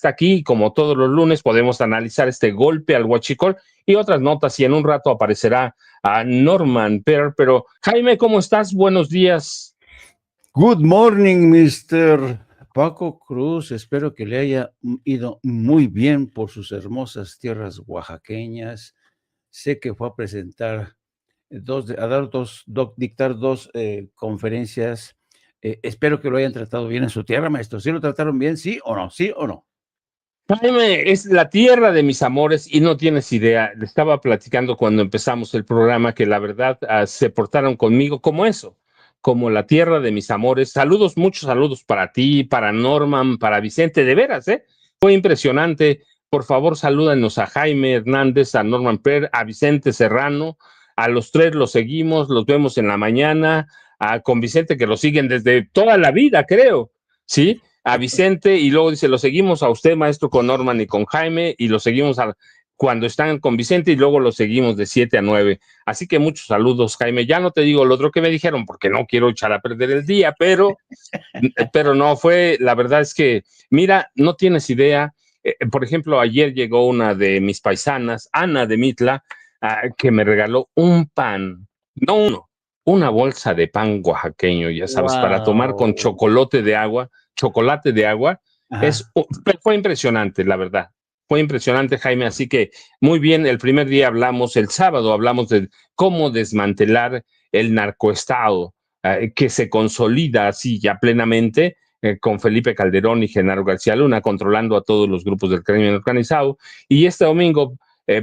está aquí, como todos los lunes, podemos analizar este golpe al huachicol y otras notas, y en un rato aparecerá a Norman Pear. Pero Jaime, ¿cómo estás? Buenos días. Good morning, Mr. Paco Cruz. Espero que le haya ido muy bien por sus hermosas tierras oaxaqueñas. Sé que fue a presentar dictar dos conferencias. Espero que lo hayan tratado bien en su tierra, maestro. ¿Sí lo trataron bien? ¿Sí o no? ¿Sí o no? Jaime, es la tierra de mis amores y no tienes idea. Le estaba platicando cuando empezamos el programa que la verdad se portaron conmigo como eso, como la tierra de mis amores. Saludos, muchos saludos para ti, para Norman, para Vicente, de veras, ¿eh? Fue impresionante. Por favor, salúdanos a Jaime Hernández, a Norman Per, a Vicente Serrano. A los tres los seguimos, los vemos en la mañana, con Vicente que lo siguen desde toda la vida, creo, ¿sí? A Vicente, y luego dice, lo seguimos a usted, maestro, con Norman y con Jaime, y lo seguimos cuando están con Vicente, y luego lo seguimos de 7 a 9. Así que muchos saludos, Jaime. Ya no te digo lo otro que me dijeron, porque no quiero echar a perder el día, pero no, la verdad es que, mira, no tienes idea. Por ejemplo, ayer llegó una de mis paisanas, Ana de Mitla, que me regaló un pan, no uno, una bolsa de pan oaxaqueño, ya sabes, para tomar con Wow. chocolate de agua. Fue impresionante, la verdad. Fue impresionante, Jaime. Así que muy bien, el primer día el sábado hablamos de cómo desmantelar el narcoestado, que se consolida así ya plenamente con Felipe Calderón y Genaro García Luna, controlando a todos los grupos del crimen organizado. Y este domingo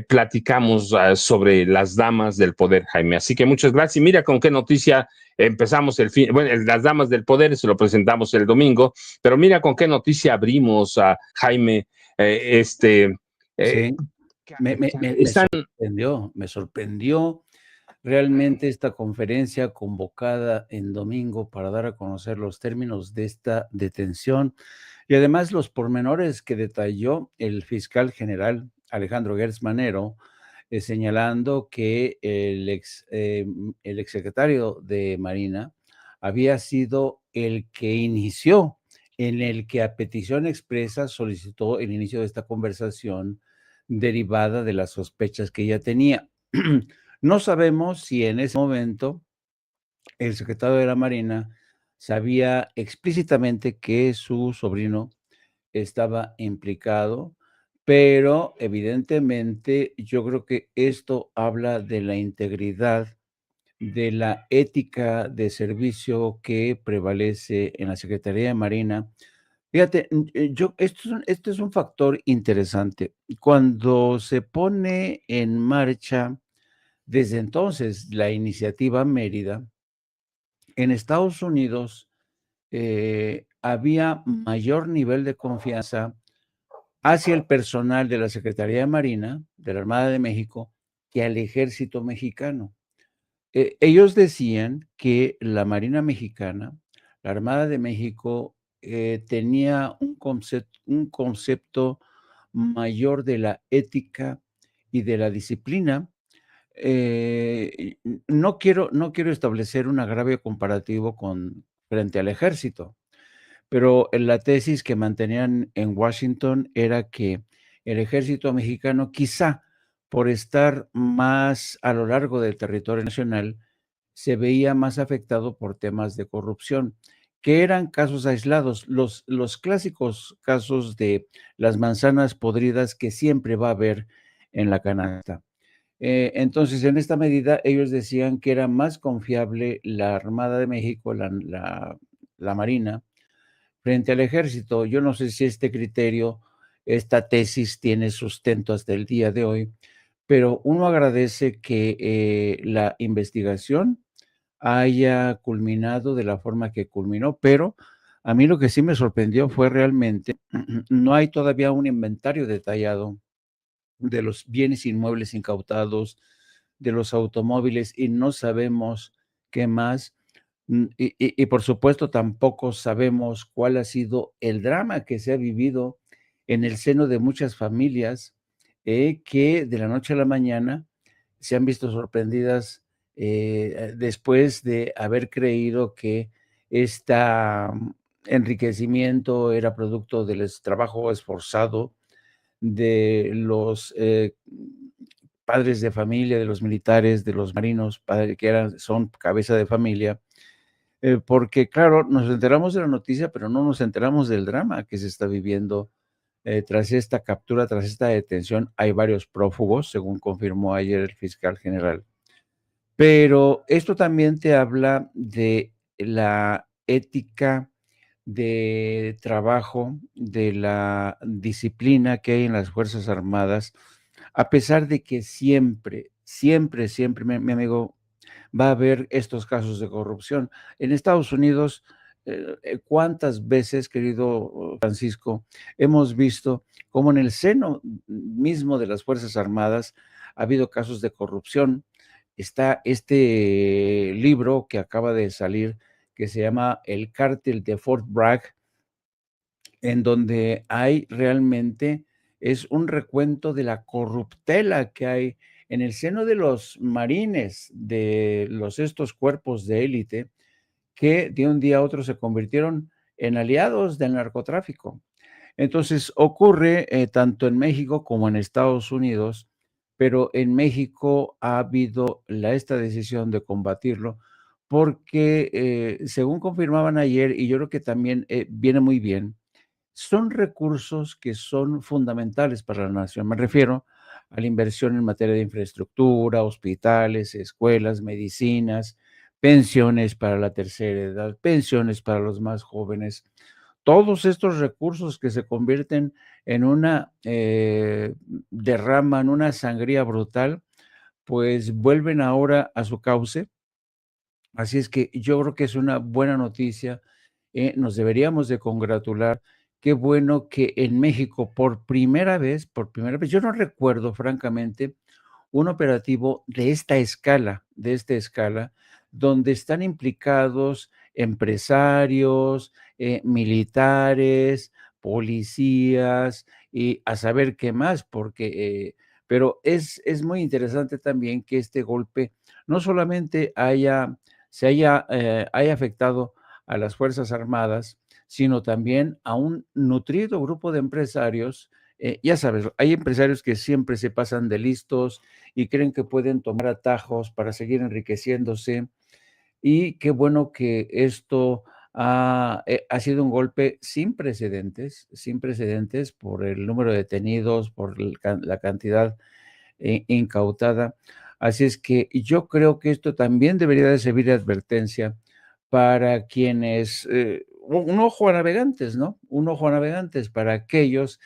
platicamos sobre las damas del poder, Jaime. Así que muchas gracias. Y mira con qué noticia empezamos las damas del poder, se lo presentamos el domingo, pero mira con qué noticia abrimos a Jaime. Sí, me sorprendió realmente esta conferencia convocada en domingo para dar a conocer los términos de esta detención y además los pormenores que detalló el fiscal general Alejandro Gertz Manero, señalando que el exsecretario de Marina había sido el que inició, en el que a petición expresa solicitó el inicio de esta conversación derivada de las sospechas que ella tenía. No sabemos si en ese momento el secretario de la Marina sabía explícitamente que su sobrino estaba implicado, pero evidentemente yo creo que esto habla de la integridad, de la ética de servicio que prevalece en la Secretaría de Marina. Fíjate, esto es un factor interesante. Cuando se pone en marcha desde entonces la iniciativa Mérida, en Estados Unidos había mayor nivel de confianza hacia el personal de la Secretaría de Marina, de la Armada de México, que al ejército mexicano. Ellos decían que la Marina mexicana, la Armada de México, tenía un concepto mayor de la ética y de la disciplina. No quiero establecer un agravio comparativo frente al ejército, pero la tesis que mantenían en Washington era que el ejército mexicano, quizá por estar más a lo largo del territorio nacional, se veía más afectado por temas de corrupción, que eran casos aislados, los clásicos casos de las manzanas podridas que siempre va a haber en la canasta. Entonces, en esta medida, ellos decían que era más confiable la Armada de México, la Marina, frente al ejército. Yo no sé si este criterio, esta tesis tiene sustento hasta el día de hoy, pero uno agradece que la investigación haya culminado de la forma que culminó, pero a mí lo que sí me sorprendió fue realmente, no hay todavía un inventario detallado de los bienes inmuebles incautados, de los automóviles, y no sabemos qué más. Y por supuesto tampoco sabemos cuál ha sido el drama que se ha vivido en el seno de muchas familias que de la noche a la mañana se han visto sorprendidas después de haber creído que enriquecimiento era producto del trabajo esforzado de los padres de familia, de los militares, de los marinos, que son cabeza de familia, porque claro, nos enteramos de la noticia, pero no nos enteramos del drama que se está viviendo tras esta captura, tras esta detención. Hay varios prófugos, según confirmó ayer el fiscal general. Pero esto también te habla de la ética de trabajo, de la disciplina que hay en las Fuerzas Armadas, a pesar de que siempre, siempre, siempre, mi amigo, va a haber estos casos de corrupción. En Estados Unidos, ¿cuántas veces, querido Francisco, hemos visto cómo en el seno mismo de las Fuerzas Armadas ha habido casos de corrupción? Está este libro que acaba de salir que se llama El Cártel de Fort Bragg, en donde hay realmente, es un recuento de la corruptela que hay en el seno de los marines, de estos cuerpos de élite, que de un día a otro se convirtieron en aliados del narcotráfico. Entonces ocurre tanto en México como en Estados Unidos, pero en México ha habido esta decisión de combatirlo porque, según confirmaban ayer, y yo creo que también viene muy bien, son recursos que son fundamentales para la nación. Me refiero a la inversión en materia de infraestructura, hospitales, escuelas, medicinas, pensiones para la tercera edad, pensiones para los más jóvenes. Todos estos recursos que se convierten en una derrama, en una sangría brutal, pues vuelven ahora a su cauce. Así es que yo creo que es una buena noticia, nos deberíamos de congratular. Qué bueno que en México por primera vez, yo no recuerdo francamente un operativo de esta escala, donde están implicados empresarios, militares, policías y a saber qué más, porque, pero es muy interesante también que este golpe no solamente haya afectado a las Fuerzas Armadas, sino también a un nutrido grupo de empresarios. Ya sabes, hay empresarios que siempre se pasan de listos y creen que pueden tomar atajos para seguir enriqueciéndose. Y qué bueno que esto ha sido un golpe sin precedentes por el número de detenidos, por la cantidad incautada. Así es que yo creo que esto también debería de servir de advertencia para quienes, un ojo a navegantes, ¿no? Un ojo a navegantes para aquellos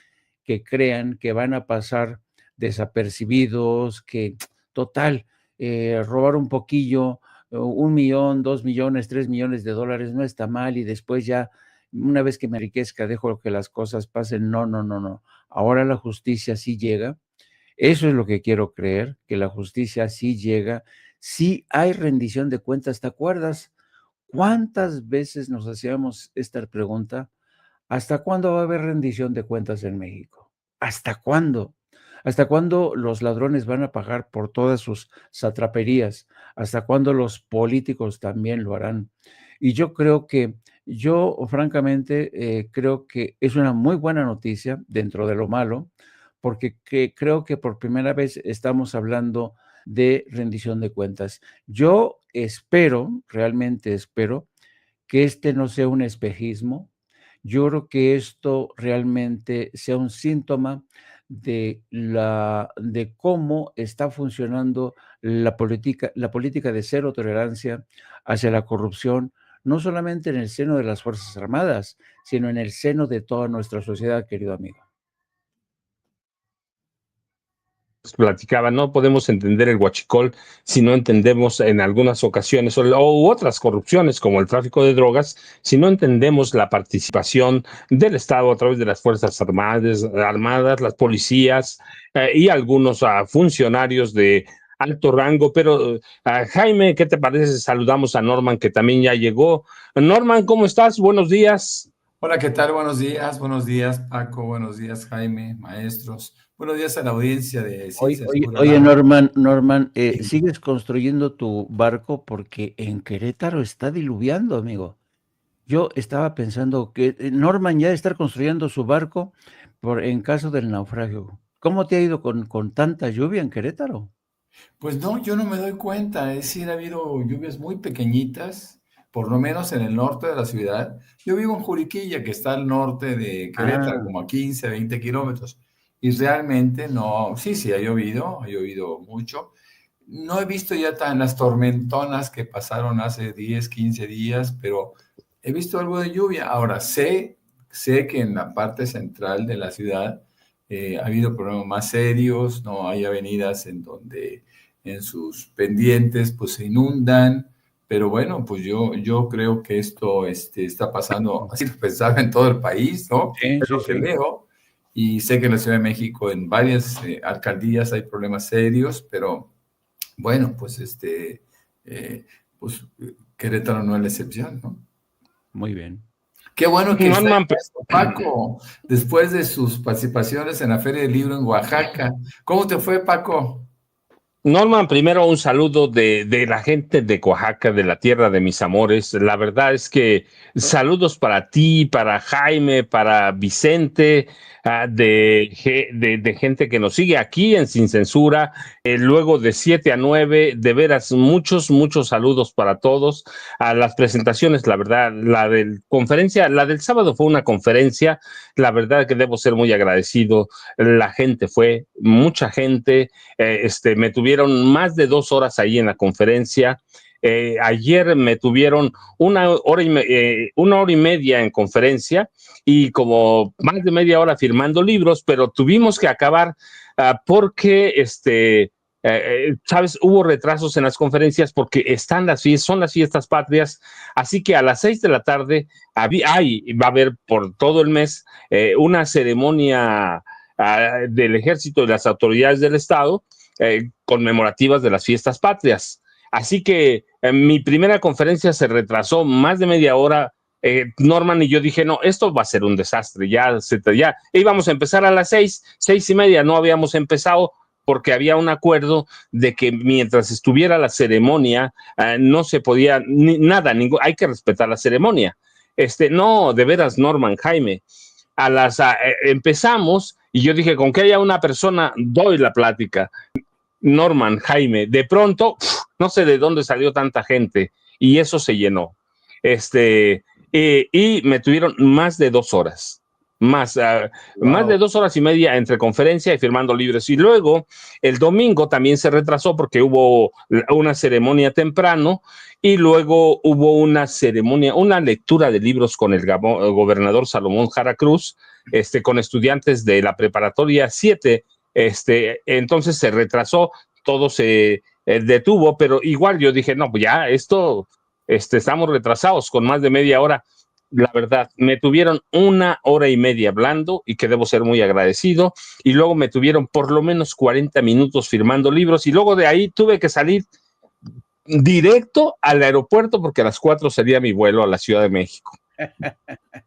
que crean que van a pasar desapercibidos, que total, robar un poquillo, 1 millón, 2 millones, 3 millones de dólares no está mal y después ya, una vez que me enriquezca, dejo que las cosas pasen. No, no, no, no. Ahora la justicia sí llega. Eso es lo que quiero creer, que la justicia sí llega, sí hay rendición de cuentas. ¿Te acuerdas cuántas veces nos hacíamos esta pregunta? ¿Hasta cuándo va a haber rendición de cuentas en México? ¿Hasta cuándo? ¿Hasta cuándo los ladrones van a pagar por todas sus satraperías? ¿Hasta cuándo los políticos también lo harán? Y yo francamente creo que es una muy buena noticia dentro de lo malo, porque creo que por primera vez estamos hablando de rendición de cuentas. Yo espero, realmente espero, que este no sea un espejismo. Yo creo que esto realmente sea un síntoma de cómo está funcionando la política de cero tolerancia hacia la corrupción, no solamente en el seno de las Fuerzas Armadas, sino en el seno de toda nuestra sociedad, querido amigo. Platicaba, no podemos entender el huachicol si no entendemos en algunas ocasiones u otras corrupciones como el tráfico de drogas, si no entendemos la participación del Estado a través de las Fuerzas Armadas, las policías y algunos funcionarios de alto rango. Pero Jaime, ¿qué te parece? Saludamos a Norman, que también ya llegó. Norman, ¿cómo estás? Buenos días. Hola, ¿qué tal? Buenos días, Paco, buenos días, Jaime, maestros, buenos días a la audiencia de Ciencias Pura Oye, Radio. Norman, Sí. ¿sigues construyendo tu barco? Porque en Querétaro está diluviando, amigo. Yo estaba pensando que Norman ya estar construyendo su barco en caso del naufragio. ¿Cómo te ha ido con tanta lluvia en Querétaro? Pues no, yo no me doy cuenta, es decir, ha habido lluvias muy pequeñitas, por lo menos en el norte de la ciudad. Yo vivo en Juriquilla, que está al norte de Querétaro, Ah, como a 15, 20 kilómetros, y realmente no, sí, ha llovido mucho. No he visto ya tan las tormentonas que pasaron hace 10, 15 días, pero he visto algo de lluvia. Ahora, sé que en la parte central de la ciudad ha habido problemas más serios, no hay avenidas en donde en sus pendientes pues se inundan, pero bueno, pues yo creo que esto está pasando, así pensaba en todo el país, ¿no? sí, Es sí, lo que sí. leo. Y sé que en la Ciudad de México, en varias alcaldías hay problemas serios, pero bueno, pues eh, pues Querétaro no es la excepción, ¿no? Muy bien. Qué bueno que está Norman, el maestro Paco, después de sus participaciones en la Feria del Libro en Oaxaca. ¿Cómo te fue, Paco? Norman, primero un saludo de la gente de Oaxaca, de la tierra de mis amores. La verdad es que saludos para ti, para Jaime, para Vicente, de gente que nos sigue aquí en Sin Censura. Luego de 7 a 9, de veras, muchos saludos para todos. A las presentaciones, la verdad, la del sábado fue una conferencia. La verdad que debo ser muy agradecido. La gente fue, mucha gente. Me tuvieron más de 2 horas ahí en la conferencia. Ayer me tuvieron 1 hora y media en conferencia y como más de media hora firmando libros, pero tuvimos que acabar porque sabes, hubo retrasos en las conferencias porque son las fiestas patrias, así que a las 6 de la tarde va a haber por todo el mes una ceremonia del ejército y las autoridades del Estado conmemorativas de las fiestas patrias. Así que mi primera conferencia se retrasó más de media hora. Norman y yo dije, no, esto va a ser un desastre. Ya íbamos a empezar a las 6:30, no habíamos empezado porque había un acuerdo de que mientras estuviera la ceremonia no se podía nada, hay que respetar la ceremonia. No, de veras, Norman, Jaime, empezamos y yo dije, con que haya una persona, doy la plática. Norman, Jaime, de pronto, no sé de dónde salió tanta gente y eso se llenó. Y me tuvieron más de 2 horas, más de Wow. 2 horas y media entre conferencia y firmando libros. Y luego el domingo también se retrasó porque hubo una ceremonia temprano y luego hubo una ceremonia, una lectura de libros con el gobernador Salomón Jara Cruz, con estudiantes de la preparatoria 7. Entonces se retrasó, todo se detuvo, pero igual yo dije, no, pues ya estamos retrasados con más de media hora. La verdad, me tuvieron 1 hora y media hablando y que debo ser muy agradecido. Y luego me tuvieron por lo menos 40 minutos firmando libros y luego de ahí tuve que salir directo al aeropuerto porque a las 4 sería mi vuelo a la Ciudad de México.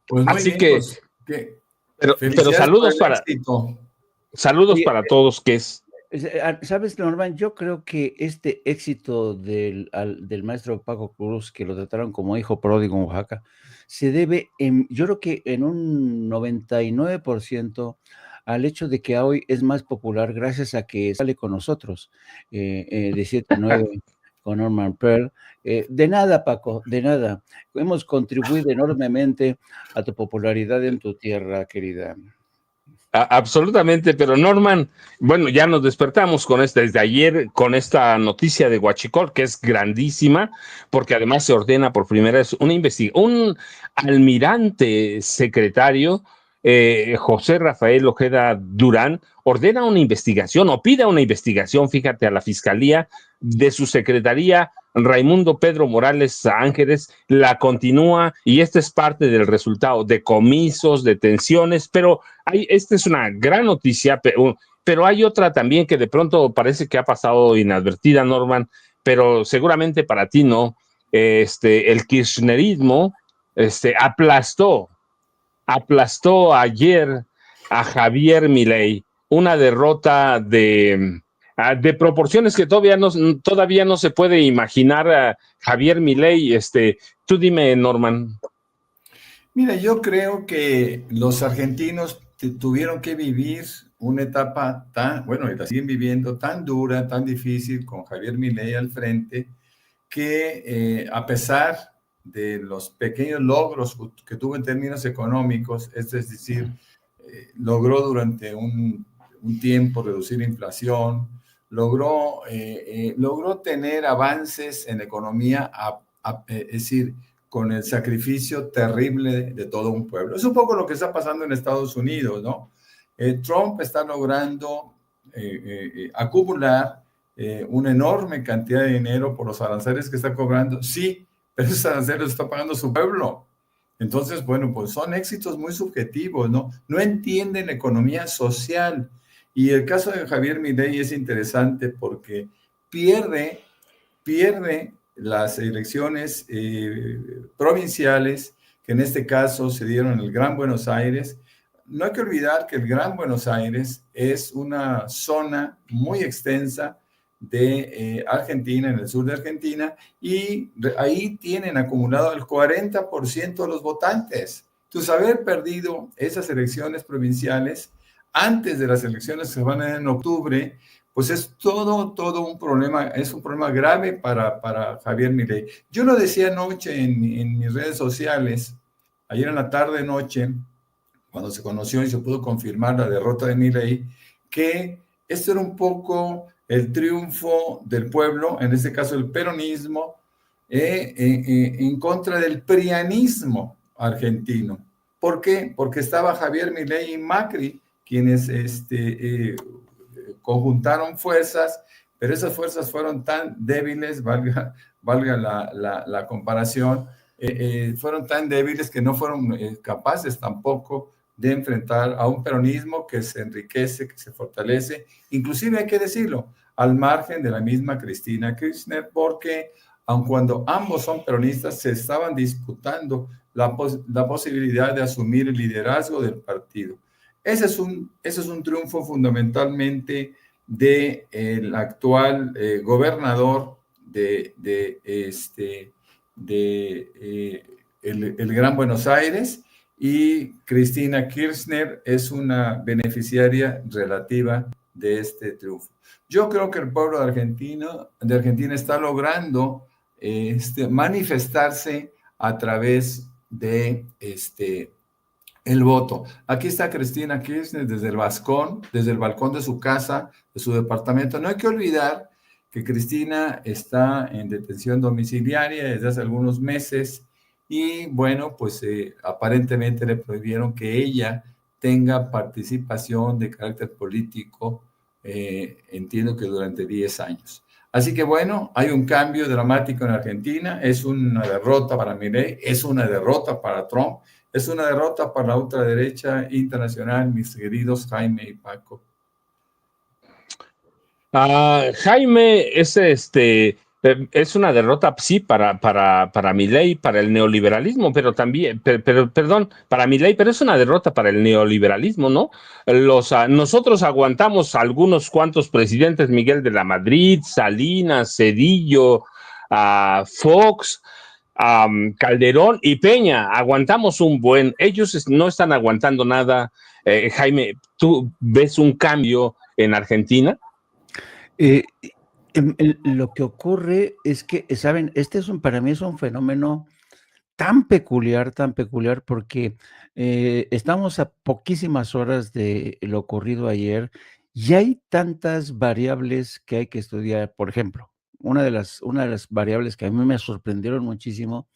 Pues muy Así bien, que, pues pero felicidades por saludos el éxito. Oye, para todos, que es ¿sabes, Norman? Yo creo que este éxito del maestro Paco Cruz, que lo trataron como hijo pródigo en Oaxaca, se debe, yo creo que en un 99% al hecho de que hoy es más popular gracias a que sale con nosotros de 7 a 9 con Norman Pearl. De nada, Paco, de nada. Hemos contribuido enormemente a tu popularidad en tu tierra, querida. Absolutamente, pero Norman, bueno, ya nos despertamos desde ayer con esta noticia de Huachicol, que es grandísima, porque además se ordena por primera vez un almirante secretario, José Rafael Ojeda Durán, ordena una investigación o pide una investigación, fíjate, a la Fiscalía de su secretaría. Raimundo Pedro Morales Ángeles la continúa y este es parte del resultado de comisos, detenciones, pero esta es una gran noticia, pero hay otra también que de pronto parece que ha pasado inadvertida, Norman, pero seguramente para ti no. El kirchnerismo aplastó ayer a Javier Milei, una derrota de proporciones que todavía no se puede imaginar a Javier Milei. Tú dime, Norman. Mira, yo creo que los argentinos tuvieron que vivir una etapa tan, bueno, y la siguen viviendo, tan dura, tan difícil, con Javier Milei al frente, que a pesar de los pequeños logros que tuvo en términos económicos, es decir, logró durante un tiempo reducir la inflación, logró tener avances en economía, es decir, con el sacrificio terrible de todo un pueblo. Es un poco lo que está pasando en Estados Unidos, ¿no? Trump está logrando acumular una enorme cantidad de dinero por los aranceles que está cobrando. Sí, pero esos aranceles los está pagando su pueblo. Entonces, bueno, pues son éxitos muy subjetivos, ¿no? No entienden la economía social. Y el caso de Javier Milei es interesante porque pierde las elecciones provinciales, que en este caso se dieron en el Gran Buenos Aires. No hay que olvidar que el Gran Buenos Aires es una zona muy extensa de Argentina, en el sur de Argentina, y ahí tienen acumulado el 40% de los votantes. Entonces, haber perdido esas elecciones provinciales antes de las elecciones que se van a dar en octubre, pues es todo un problema, es un problema grave para Javier Milei. Yo lo decía anoche en mis redes sociales, ayer en la tarde-noche, cuando se conoció y se pudo confirmar la derrota de Milei, que esto era un poco el triunfo del pueblo, en este caso el peronismo, en contra del prianismo argentino. ¿Por qué? Porque estaba Javier Milei y Macri, quienes conjuntaron fuerzas, pero esas fuerzas fueron tan débiles, valga la comparación, fueron tan débiles que no fueron capaces tampoco de enfrentar a un peronismo que se enriquece, que se fortalece, inclusive hay que decirlo, al margen de la misma Cristina Kirchner, porque aun cuando ambos son peronistas, se estaban disputando la posibilidad de asumir el liderazgo del partido. Ese es un triunfo fundamentalmente del actual gobernador el Gran Buenos Aires, y Cristina Kirchner es una beneficiaria relativa de este triunfo. Yo creo que el pueblo de Argentina está logrando manifestarse a través de el voto. Aquí está Cristina Kirchner desde el balcón de su casa, de su departamento. No hay que olvidar que Cristina está en detención domiciliaria desde hace algunos meses y, bueno, pues aparentemente le prohibieron que ella tenga participación de carácter político, entiendo que durante 10 años. Así que, bueno, hay un cambio dramático en Argentina. Es una derrota para Milei, es una derrota para Trump, es una derrota para la ultraderecha internacional, mis queridos Jaime y Paco. Jaime, es una derrota, sí, para Milei, para el neoliberalismo, pero también, perdón, para Milei, pero es una derrota para el neoliberalismo, ¿no? Nosotros aguantamos algunos cuantos presidentes, Miguel de la Madrid, Salinas, Zedillo, Fox, Calderón y Peña, aguantamos un buen, ellos no están aguantando nada. Jaime, ¿tú ves un cambio en Argentina? Lo que ocurre es que, ¿saben? Para mí es un fenómeno tan peculiar, porque estamos a poquísimas horas de lo ocurrido ayer y hay tantas variables que hay que estudiar. Por ejemplo, una de las variables que a mí me sorprendieron muchísimo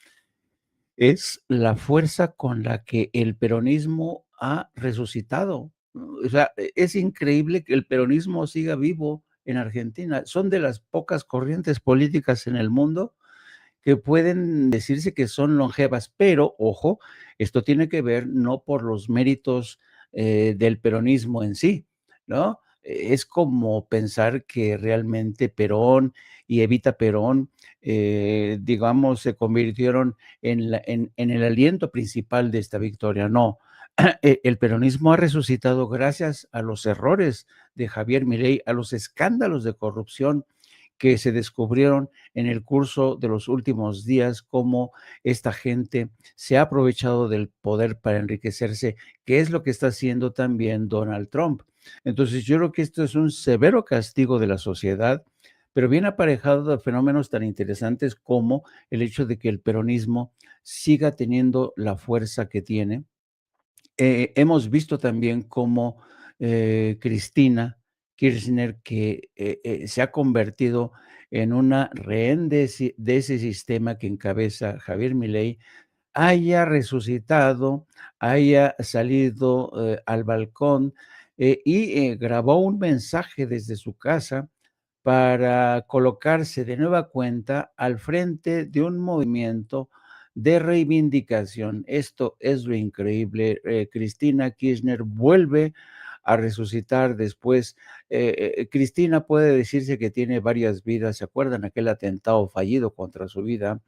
es la fuerza con la que el peronismo ha resucitado. O sea, es increíble que el peronismo siga vivo en Argentina. Son de las pocas corrientes políticas en el mundo que pueden decirse que son longevas, pero ojo, esto tiene que ver no por los méritos del peronismo en sí, ¿no? Es como pensar que realmente Perón y Evita Perón, digamos, se convirtieron en el aliento principal de esta victoria. No, el peronismo ha resucitado gracias a los errores de Javier Milei, a los escándalos de corrupción que se descubrieron en el curso de los últimos días, cómo esta gente se ha aprovechado del poder para enriquecerse, que es lo que está haciendo también Donald Trump. Entonces, yo creo que esto es un severo castigo de la sociedad, pero viene aparejado de fenómenos tan interesantes como el hecho de que el peronismo siga teniendo la fuerza que tiene. Hemos visto también cómo Cristina Kirchner, que se ha convertido en una rehén de ese sistema que encabeza Javier Milei, haya resucitado, haya salido al balcón y grabó un mensaje desde su casa para colocarse de nueva cuenta al frente de un movimiento de reivindicación. Esto es lo increíble. Cristina Kirchner vuelve a resucitar después. Cristina puede decirse que tiene varias vidas. ¿Se acuerdan aquel atentado fallido contra su vida?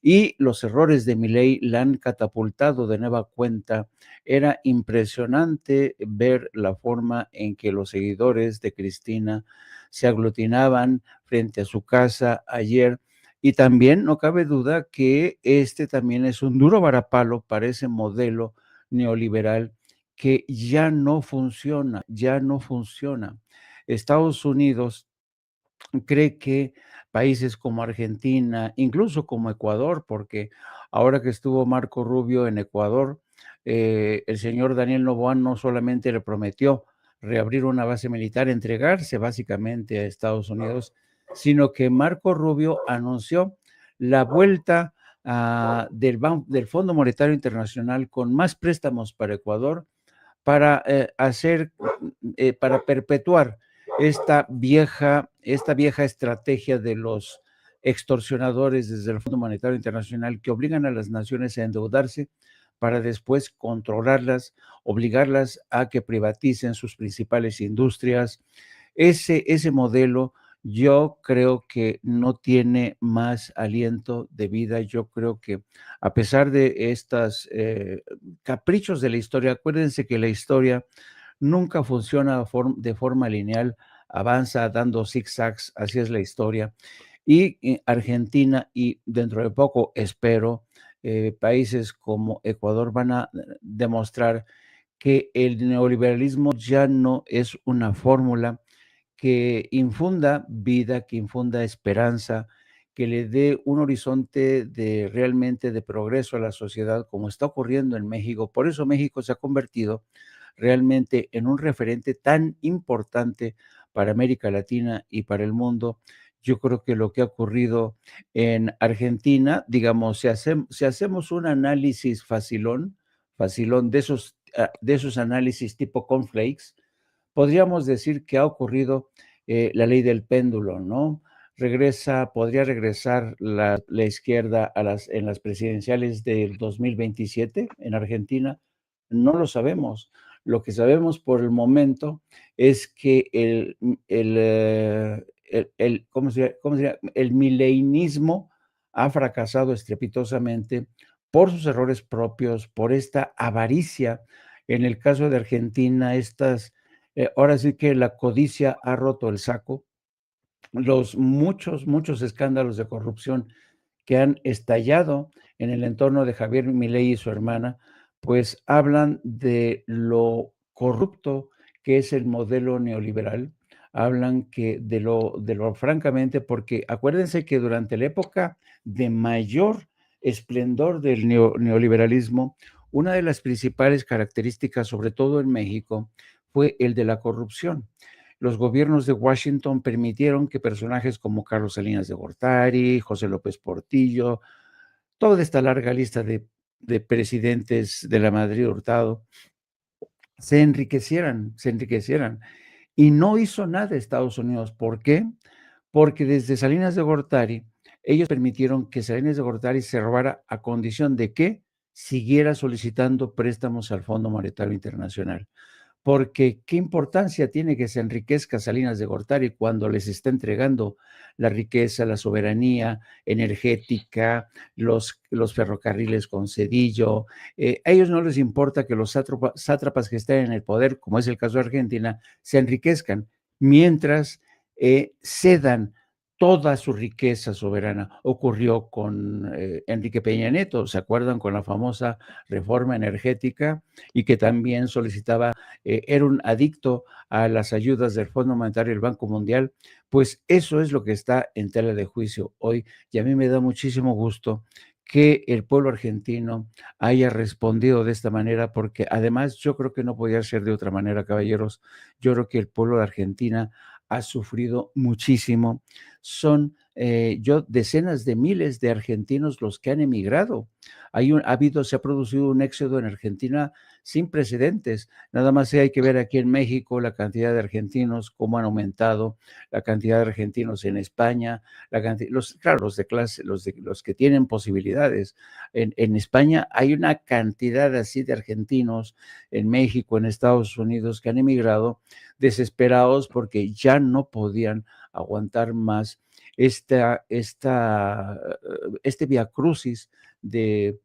Y los errores de Milei la han catapultado de nueva cuenta. Era impresionante ver la forma en que los seguidores de Cristina se aglutinaban frente a su casa ayer. Y también no cabe duda que este también es un duro varapalo para ese modelo neoliberal que ya no funciona, ya no funciona. Estados Unidos cree que países como Argentina, incluso como Ecuador, porque ahora que estuvo Marco Rubio en Ecuador, el señor Daniel Noboa no solamente le prometió reabrir una base militar, entregarse básicamente a Estados Unidos, sino que Marco Rubio anunció la vuelta del Fondo Monetario Internacional con más préstamos para Ecuador para para perpetuar esta vieja estrategia de los extorsionadores desde el Fondo Monetario Internacional que obligan a las naciones a endeudarse para después controlarlas, obligarlas a que privaticen sus principales industrias. Ese modelo yo creo que no tiene más aliento de vida. Yo creo que a pesar de estos caprichos de la historia, acuérdense que la historia nunca funciona de forma lineal, avanza dando zigzags, así es la historia. Y Argentina y dentro de poco, espero, países como Ecuador van a demostrar que el neoliberalismo ya no es una fórmula que infunda vida, que infunda esperanza, que le dé un horizonte de realmente de progreso a la sociedad, como está ocurriendo en México. Por eso México se ha convertido realmente en un referente tan importante para América Latina y para el mundo. Yo creo que lo que ha ocurrido en Argentina, digamos, si hacemos un análisis facilón de esos análisis tipo cornflakes, podríamos decir que ha ocurrido la ley del péndulo, ¿no? Podría regresar la izquierda en las presidenciales del 2027 en Argentina. No lo sabemos. Lo que sabemos por el momento es que el mileinismo ha fracasado estrepitosamente por sus errores propios, por esta avaricia. En el caso de Argentina, ahora sí que la codicia ha roto el saco. Los muchos escándalos de corrupción que han estallado en el entorno de Javier Milei y su hermana, pues hablan de lo corrupto que es el modelo neoliberal, hablan que de lo francamente, porque acuérdense que durante la época de mayor esplendor del neoliberalismo, una de las principales características, sobre todo en México, fue el de la corrupción. Los gobiernos de Washington permitieron que personajes como Carlos Salinas de Gortari, José López Portillo, toda esta larga lista de presidentes de la Madrid Hurtado, se enriquecieran. Y no hizo nada Estados Unidos. ¿Por qué? Porque desde Salinas de Gortari, ellos permitieron que Salinas de Gortari se robara a condición de que siguiera solicitando préstamos al Fondo Monetario Internacional. Porque qué importancia tiene que se enriquezca Salinas de Gortari cuando les está entregando la riqueza, la soberanía energética, los ferrocarriles con Cedillo. A ellos no les importa que los sátrapas que estén en el poder, como es el caso de Argentina, se enriquezcan, mientras cedan toda su riqueza soberana. Ocurrió con Enrique Peña Nieto, ¿se acuerdan? Con la famosa reforma energética, y que también solicitaba, era un adicto a las ayudas del Fondo Monetario y el Banco Mundial. Pues eso es lo que está en tela de juicio hoy, y a mí me da muchísimo gusto que el pueblo argentino haya respondido de esta manera, porque además yo creo que no podía ser de otra manera, caballeros. Yo creo que el pueblo de Argentina ha sufrido muchísimo. Son decenas de miles de argentinos los que han emigrado. Se ha producido un éxodo en Argentina sin precedentes. Nada más hay que ver aquí en México la cantidad de argentinos, cómo han aumentado, la cantidad de argentinos en España, los de clase, los que tienen posibilidades. En España hay una cantidad así de argentinos, en México, en Estados Unidos, que han emigrado desesperados porque ya no podían aguantar más este viacrucis de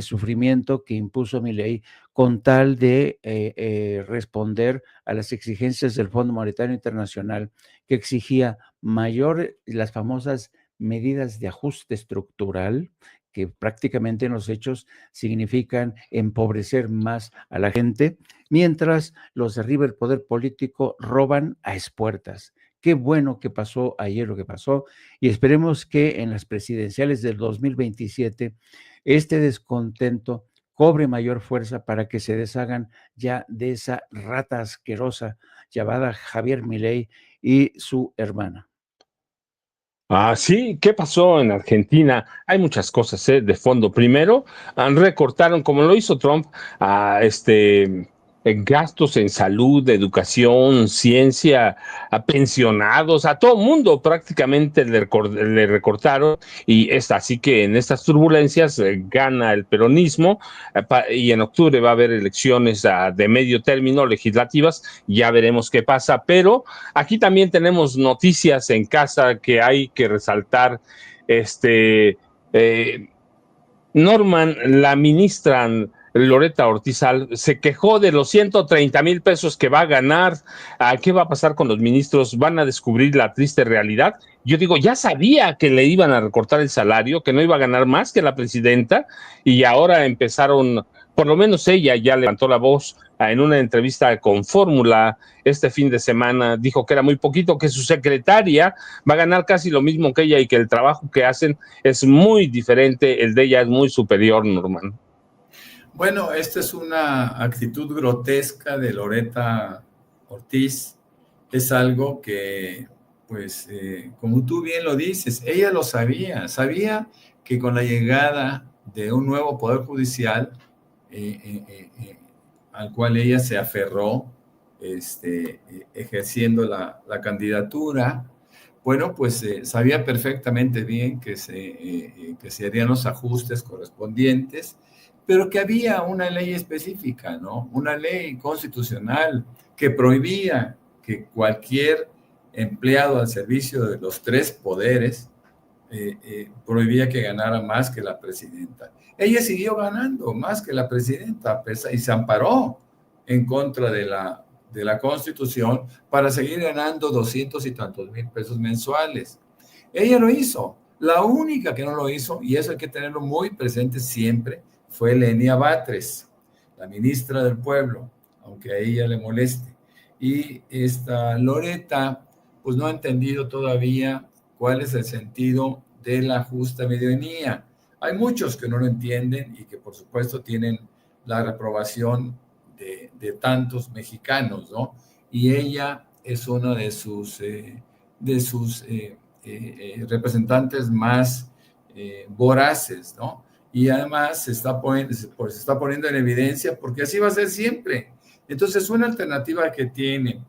sufrimiento que impuso Milei con tal de responder a las exigencias del Fondo Monetario Internacional, que exigía las famosas medidas de ajuste estructural, que prácticamente en los hechos significan empobrecer más a la gente, mientras los de arriba del poder político roban a expuertas. Qué bueno que pasó ayer lo que pasó, y esperemos que en las presidenciales del 2027 este descontento cobre mayor fuerza para que se deshagan ya de esa rata asquerosa llamada Javier Milei y su hermana. Sí, ¿qué pasó en Argentina? Hay muchas cosas de fondo. Primero, recortaron, como lo hizo Trump, en gastos en salud, educación, ciencia, a pensionados, a todo mundo prácticamente le recortaron, y así que en estas turbulencias gana el peronismo, y en octubre va a haber elecciones de medio término legislativas. Ya veremos qué pasa, pero aquí también tenemos noticias en casa que hay que resaltar. Eh, Norman, la ministra Loretta Ortizal, se quejó de los 130,000 pesos que va a ganar. ¿Qué va a pasar con los ministros? ¿Van a descubrir la triste realidad? Yo digo, ya sabía que le iban a recortar el salario, que no iba a ganar más que la presidenta, y ahora empezaron, por lo menos ella ya levantó la voz en una entrevista con Fórmula este fin de semana, dijo que era muy poquito, que su secretaria va a ganar casi lo mismo que ella, y que el trabajo que hacen es muy diferente, el de ella es muy superior, Norman. Bueno, esta es una actitud grotesca de Loretta Ortiz. Es algo que, pues, como tú bien lo dices, ella lo sabía que con la llegada de un nuevo Poder Judicial, al cual ella se aferró, ejerciendo la candidatura, bueno, pues sabía perfectamente bien que se harían los ajustes correspondientes, pero que había una ley específica, ¿no? Una ley constitucional que prohibía que cualquier empleado al servicio de los tres poderes prohibía que ganara más que la presidenta. Ella siguió ganando más que la presidenta y se amparó en contra de la Constitución para seguir ganando 200 y tantos mil pesos mensuales. Ella lo hizo. La única que no lo hizo, y eso hay que tenerlo muy presente siempre, fue Lenia Batres, la ministra del Pueblo, aunque a ella le moleste. Y esta Loretta, pues no ha entendido todavía cuál es el sentido de la justa medianía. Hay muchos que no lo entienden y que por supuesto tienen la reprobación de tantos mexicanos, ¿no? Y ella es una de sus representantes más voraces, ¿no? Y además se está poniendo en evidencia porque así va a ser siempre. Entonces, una alternativa que tiene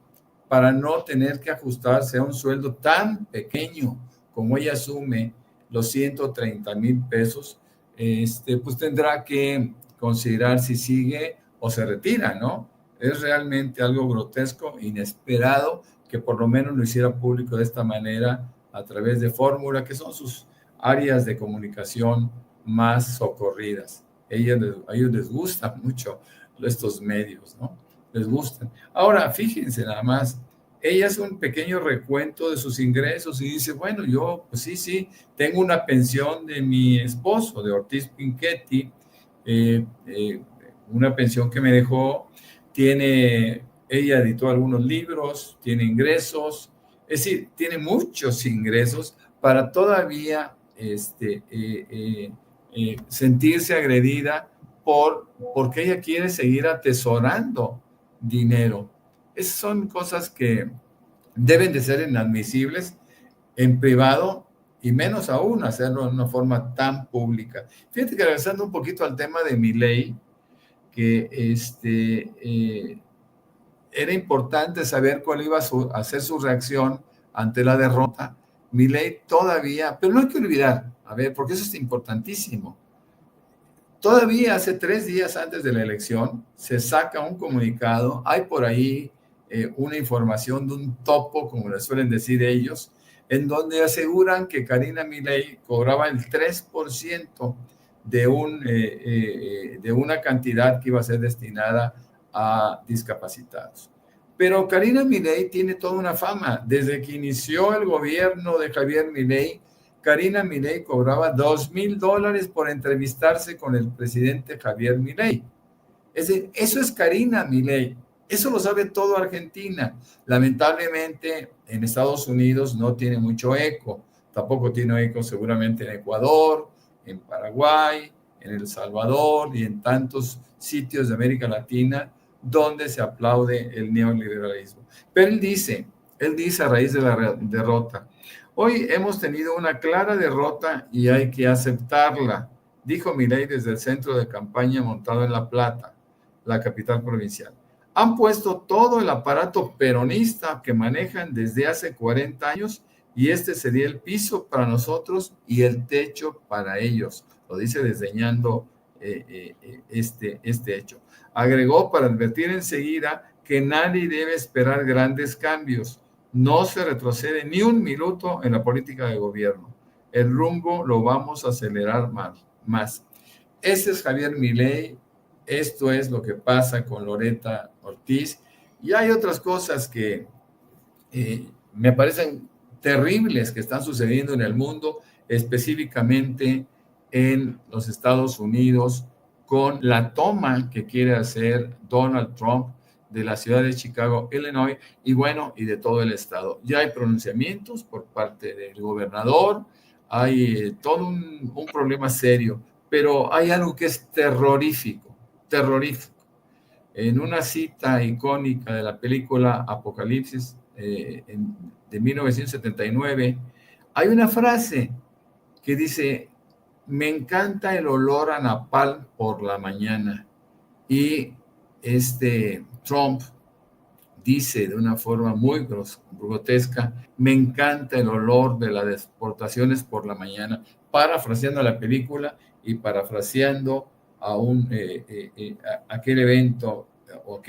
para no tener que ajustarse a un sueldo tan pequeño como ella asume, los 130,000 pesos, pues tendrá que considerar si sigue o se retira, ¿no? Es realmente algo grotesco, inesperado, que por lo menos lo hiciera público de esta manera a través de Fórmula, que son sus áreas de comunicación más socorridas. A ellos les gustan mucho estos medios, ¿no? Les gustan. Ahora, fíjense nada más, ella hace un pequeño recuento de sus ingresos y dice, bueno, yo, pues sí, tengo una pensión de mi esposo, de Ortiz Pinchetti, una pensión que me dejó, ella editó algunos libros, tiene ingresos, es decir, tiene muchos ingresos para todavía sentirse agredida porque ella quiere seguir atesorando dinero. Esas son cosas que deben de ser inadmisibles en privado y menos aún hacerlo de una forma tan pública. Fíjate que regresando un poquito al tema de Milei, que era importante saber cuál iba a ser su reacción ante la derrota. Milei todavía, pero no hay que olvidar, a ver, porque eso es importantísimo. Todavía hace 3 días antes de la elección se saca un comunicado, hay por ahí una información de un topo, como le suelen decir ellos, en donde aseguran que Karina Milei cobraba el 3% de una cantidad que iba a ser destinada a discapacitados. Pero Karina Milei tiene toda una fama. Desde que inició el gobierno de Javier Milei, Karina Milei cobraba $2,000 por entrevistarse con el presidente Javier Milei. Es decir, eso es Karina Milei. Eso lo sabe todo Argentina. Lamentablemente, en Estados Unidos no tiene mucho eco. Tampoco tiene eco seguramente en Ecuador, en Paraguay, en El Salvador y en tantos sitios de América Latina donde se aplaude el neoliberalismo. Pero él dice a raíz de la derrota, hoy hemos tenido una clara derrota y hay que aceptarla, dijo Milei desde el centro de campaña montado en La Plata, la capital provincial. Han puesto todo el aparato peronista que manejan desde hace 40 años y este sería el piso para nosotros y el techo para ellos. Lo dice desdeñando este hecho. Agregó para advertir enseguida que nadie debe esperar grandes cambios. No se retrocede ni un minuto en la política de gobierno. El rumbo lo vamos a acelerar más. Ese es Javier Milei. Esto es lo que pasa con Loretta Ortiz. Y hay otras cosas que me parecen terribles que están sucediendo en el mundo, específicamente en los Estados Unidos, con la toma que quiere hacer Donald Trump de la ciudad de Chicago, Illinois, y bueno, y de todo el estado. Ya hay pronunciamientos por parte del gobernador, hay todo un problema serio, pero hay algo que es terrorífico. En una cita icónica de la película Apocalipsis de 1979, hay una frase que dice, me encanta el olor a napalm por la mañana. Y Trump dice de una forma muy grotesca, me encanta el olor de las deportaciones por la mañana, parafraseando la película y parafraseando a aquel evento o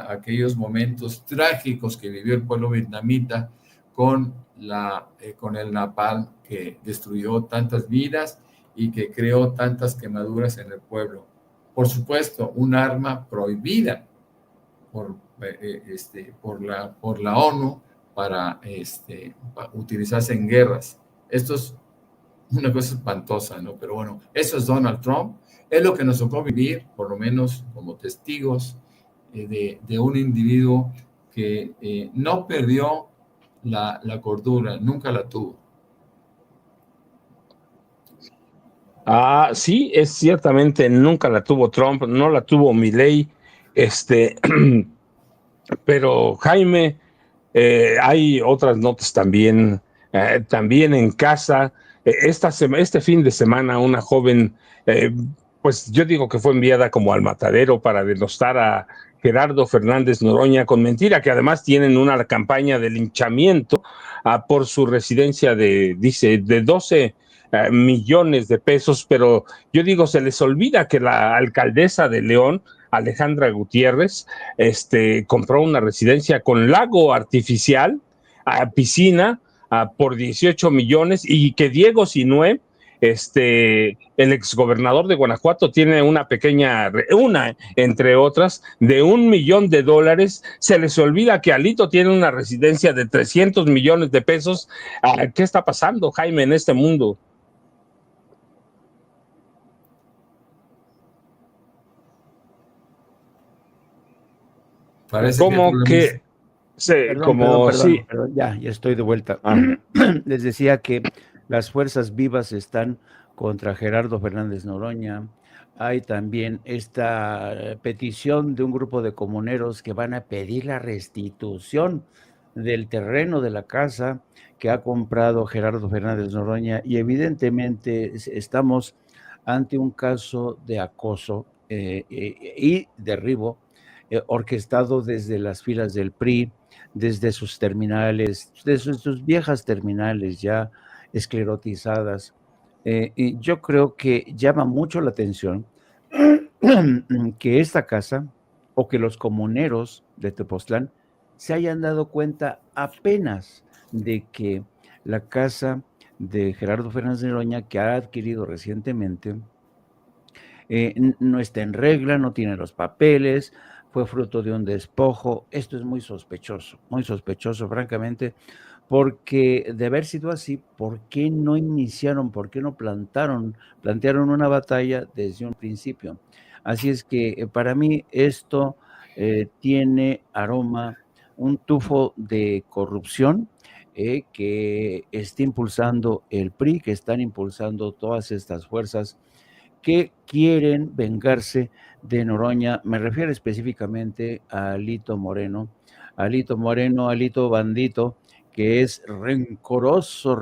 aquellos momentos trágicos que vivió el pueblo vietnamita con el napalm que destruyó tantas vidas y que creó tantas quemaduras en el pueblo. Por supuesto, un arma prohibida por la ONU para utilizarse en guerras. Esto es una cosa espantosa, ¿no? Pero bueno, eso es Donald Trump. Es lo que nos tocó vivir, por lo menos como testigos de un individuo que no perdió la cordura, nunca la tuvo. Sí, es ciertamente, nunca la tuvo Trump, no la tuvo Milei, pero Jaime, hay otras notas también en casa. Este fin de semana una joven, pues yo digo que fue enviada como al matadero para denostar a Gerardo Fernández Noroña con mentira, que además tienen una campaña de linchamiento por su residencia de 12 millones de pesos, pero yo digo, se les olvida que la alcaldesa de León, Alejandra Gutiérrez, compró una residencia con lago artificial, piscina, por 18 millones, y que Diego Sinué El exgobernador de Guanajuato tiene entre otras, de $1 millón. Se les olvida que Alito tiene una residencia de 300 millones de pesos. ¿Qué está pasando, Jaime, en este mundo? Parece que hay Como problemas. que, sí. Perdón, ya estoy de vuelta. Ah. Les decía que las fuerzas vivas están contra Gerardo Fernández Noroña. Hay también esta petición de un grupo de comuneros que van a pedir la restitución del terreno de la casa que ha comprado Gerardo Fernández Noroña, y evidentemente estamos ante un caso de acoso y derribo orquestado desde las filas del PRI, desde sus terminales, desde sus viejas terminales ya esclerotizadas. Y yo creo que llama mucho la atención que esta casa o que los comuneros de Tepoztlán se hayan dado cuenta apenas de que la casa de Gerardo Fernández de Noroña, que ha adquirido recientemente, no está en regla, no tiene los papeles, fue fruto de un despojo. Esto es muy sospechoso, francamente, porque de haber sido así, ¿por qué no iniciaron, por qué no plantearon una batalla desde un principio? Así es que para mí esto tiene aroma, un tufo de corrupción que está impulsando el PRI, que están impulsando todas estas fuerzas que quieren vengarse de Noroña. Me refiero específicamente a Alito Moreno, Alito Bandito, que es rencoroso.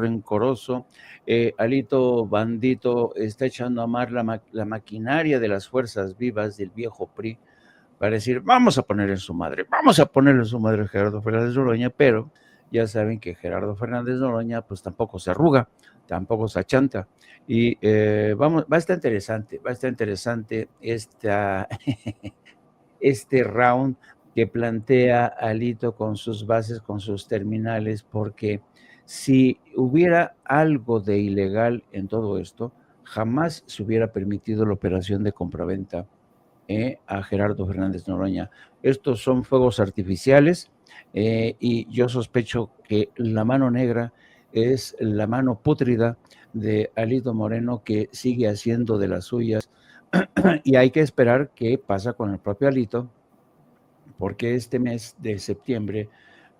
Alito Bandito está echando a mar la maquinaria de las fuerzas vivas del viejo PRI para decir, vamos a ponerle en su madre a Gerardo Fernández Noroña, pero ya saben que Gerardo Fernández Noroña pues tampoco se arruga, tampoco se achanta. Y va a estar interesante este round que plantea Alito con sus bases, con sus terminales, porque si hubiera algo de ilegal en todo esto, jamás se hubiera permitido la operación de compraventa a Gerardo Fernández Noroña. Estos son fuegos artificiales y yo sospecho que la mano negra es la mano pútrida de Alito Moreno, que sigue haciendo de las suyas, y hay que esperar qué pasa con el propio Alito, porque este mes de septiembre,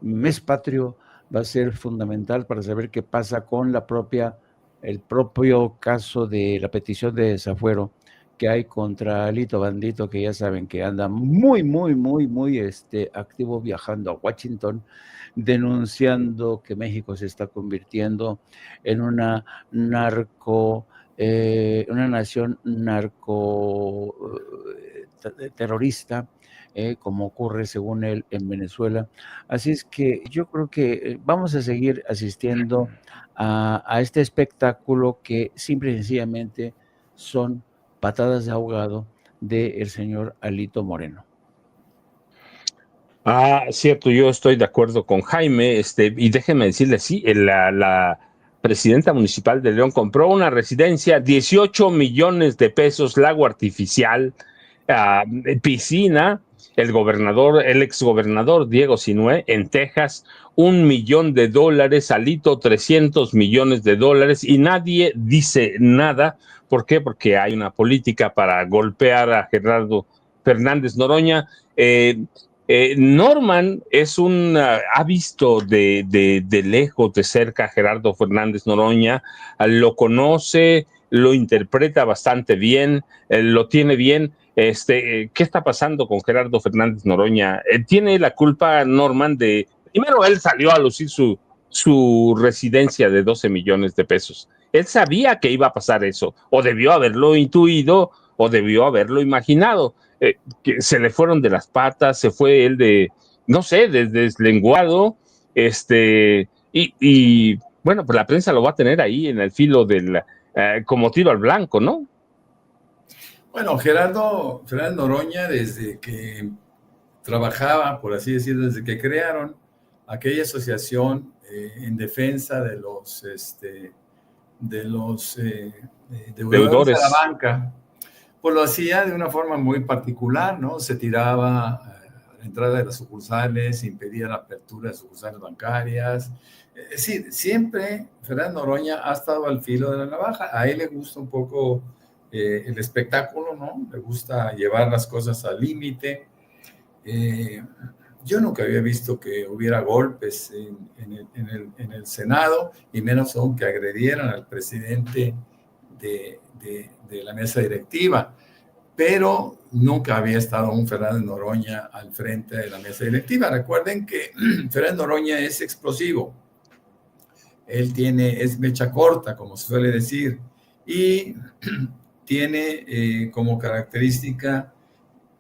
mes patrio, va a ser fundamental para saber qué pasa con el propio caso de la petición de desafuero que hay contra Alito Bandito, que ya saben que anda muy activo viajando a Washington, denunciando que México se está convirtiendo en una nación narco terrorista, como ocurre según él en Venezuela. Así es que yo creo que vamos a seguir asistiendo a este espectáculo que simple y sencillamente son patadas de ahogado del señor Alito Moreno. Cierto, yo estoy de acuerdo con Jaime, y déjenme decirle, sí, la presidenta municipal de León compró una residencia, 18 millones de pesos, lago artificial, piscina. El exgobernador Diego Sinué en Texas, $1 millón, Alito $300 millones, y nadie dice nada. ¿Por qué? Porque hay una política para golpear a Gerardo Fernández Noroña. Norman ha visto de lejos, de cerca, a Gerardo Fernández Noroña, lo conoce, lo interpreta bastante bien, lo tiene bien. ¿Qué está pasando con Gerardo Fernández Noroña? Tiene la culpa Norman primero él salió a lucir su residencia de 12 millones de pesos. Él sabía que iba a pasar eso, o debió haberlo intuido, o debió haberlo imaginado. Que se le fueron de las patas, se fue él no sé, deslenguado, y bueno, pues la prensa lo va a tener ahí en el filo como tiro al blanco, ¿no? Bueno, Gerardo Noroña, desde que trabajaba, por así decirlo, desde que crearon aquella asociación en defensa de los deudores a la Deudores. banca, pues lo hacía de una forma muy particular, ¿no? Se tiraba a la entrada de las sucursales, impedía la apertura de sucursales bancarias. Es decir, siempre Fernando Noroña ha estado al filo de la navaja. A él le gusta un poco el espectáculo, ¿no? Le gusta llevar las cosas al límite. Yo nunca había visto que hubiera golpes en el Senado, y menos aún que agredieran al presidente de la mesa directiva. Pero nunca había estado un Fernando Noroña al frente de la mesa directiva. Recuerden que Fernando Noroña es explosivo. Él es mecha corta, como se suele decir, y tiene como característica,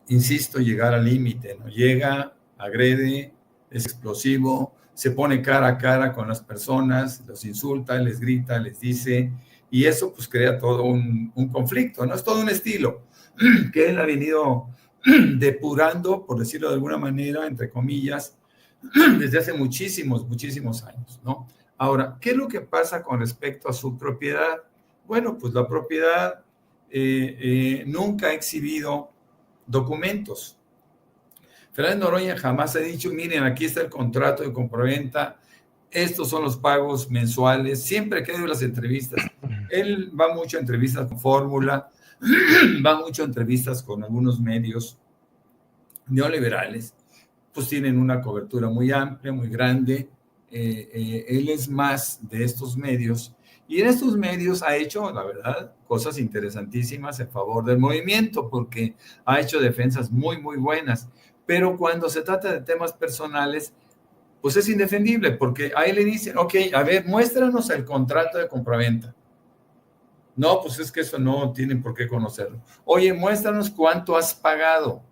insisto, llegar al límite, ¿no? Llega, agrede, es explosivo, se pone cara a cara con las personas, los insulta, les grita, les dice, y eso pues crea todo un conflicto, ¿no? Es todo un estilo que él ha venido depurando, por decirlo de alguna manera, entre comillas, desde hace muchísimos años, ¿no? Ahora, ¿qué es lo que pasa con respecto a su propiedad? Bueno, pues la propiedad nunca ha exhibido documentos. Fernando Noroña jamás ha dicho, miren, aquí está el contrato de compraventa, estos son los pagos mensuales. Siempre que ha ido a las entrevistas, él va mucho a entrevistas con Fórmula, va mucho a entrevistas con algunos medios neoliberales, pues tienen una cobertura muy amplia, muy grande. Él es más de estos medios, y en estos medios ha hecho, la verdad, cosas interesantísimas en favor del movimiento, porque ha hecho defensas muy buenas, pero cuando se trata de temas personales, pues es indefendible, porque ahí le dicen, ok, a ver, muéstranos el contrato de compraventa. No, pues es que eso no tienen por qué conocerlo. Oye, muéstranos cuánto has pagado